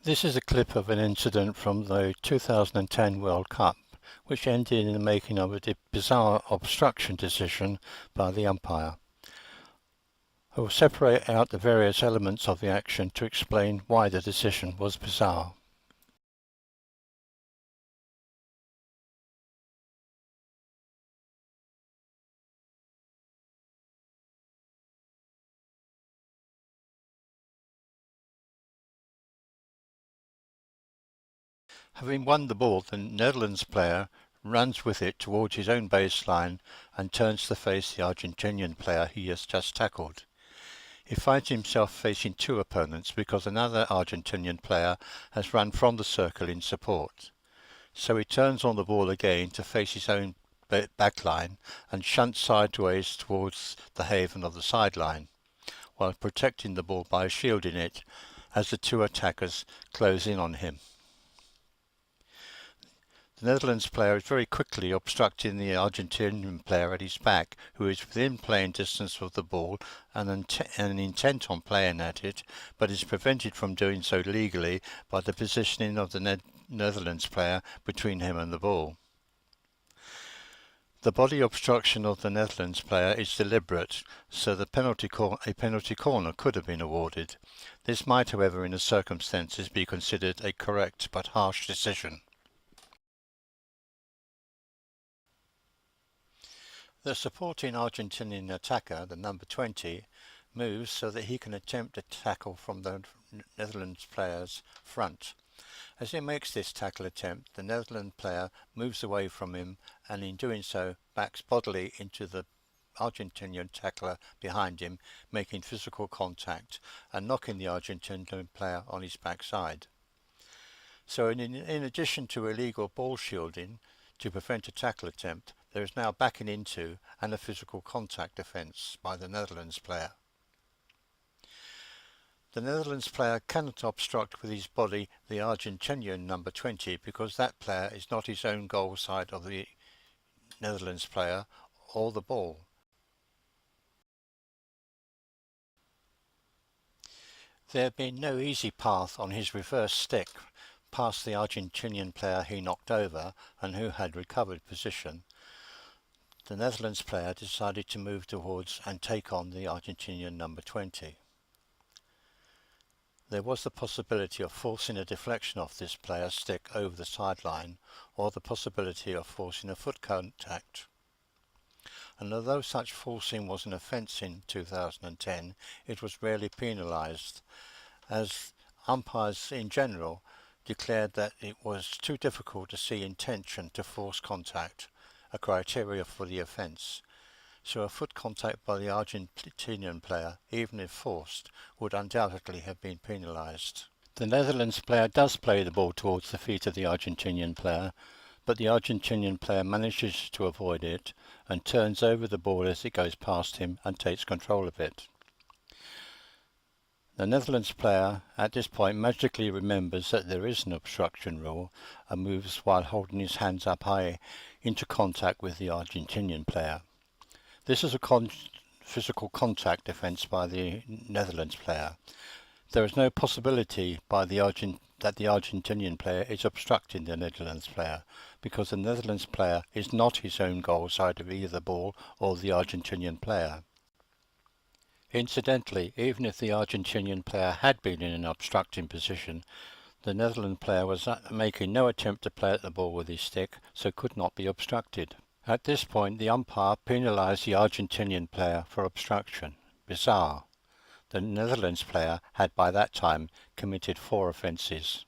This is a clip of an incident from the 2010 World Cup, which ended in the making of a bizarre obstruction decision by the umpire. I will separate out the various elements of the action to explain why the decision was bizarre. Having won the ball, the Netherlands player runs with it towards his own baseline and turns to face the Argentinian player he has just tackled. He finds himself facing two opponents because another Argentinian player has run from the circle in support. So he turns on the ball again to face his own backline and shunts sideways towards the haven of the sideline, while protecting the ball by shielding it as the two attackers close in on him. The Netherlands player is very quickly obstructing the Argentinian player at his back, who is within playing distance of the ball and intent on playing at it, but is prevented from doing so legally by the positioning of the Netherlands player between him and the ball. The body obstruction of the Netherlands player is deliberate, so a penalty corner could have been awarded. This might, however, in the circumstances be considered a correct but harsh decision. The supporting Argentinian attacker, the number 20, moves so that he can attempt a tackle from the Netherlands player's front. As he makes this tackle attempt, the Netherlands player moves away from him and in doing so backs bodily into the Argentinian tackler behind him, making physical contact and knocking the Argentinian player on his backside. So in addition to illegal ball shielding to prevent a tackle attempt, there is now backing into and a physical contact offence by the Netherlands player. The Netherlands player cannot obstruct with his body the Argentinian number 20 because that player is not his own goal side of the Netherlands player or the ball. There had been no easy path on his reverse stick past the Argentinian player he knocked over and who had recovered position. The Netherlands player decided to move towards and take on the Argentinian number 20. There was the possibility of forcing a deflection off this player's stick over the sideline, or the possibility of forcing a foot contact. And although such forcing was an offence in 2010, it was rarely penalised, as umpires in general declared that it was too difficult to see intention to force contact, a criteria for the offence. So a foot contact by the Argentinian player, even if forced, would undoubtedly have been penalised. The Netherlands player does play the ball towards the feet of the Argentinian player, but the Argentinian player manages to avoid it and turns over the ball as it goes past him and takes control of it. The Netherlands player at this point magically remembers that there is an obstruction rule and moves while holding his hands up high into contact with the Argentinian player. This is a physical contact offence by the Netherlands player. There is no possibility that the Argentinian player is obstructing the Netherlands player, because the Netherlands player is not his own goal side of either the ball or the Argentinian player. Incidentally, even if the Argentinian player had been in an obstructing position, the Netherlands player was making no attempt to play at the ball with his stick, so could not be obstructed. At this point, the umpire penalised the Argentinian player for obstruction. Bizarre. The Netherlands player had by that time committed 4 offences.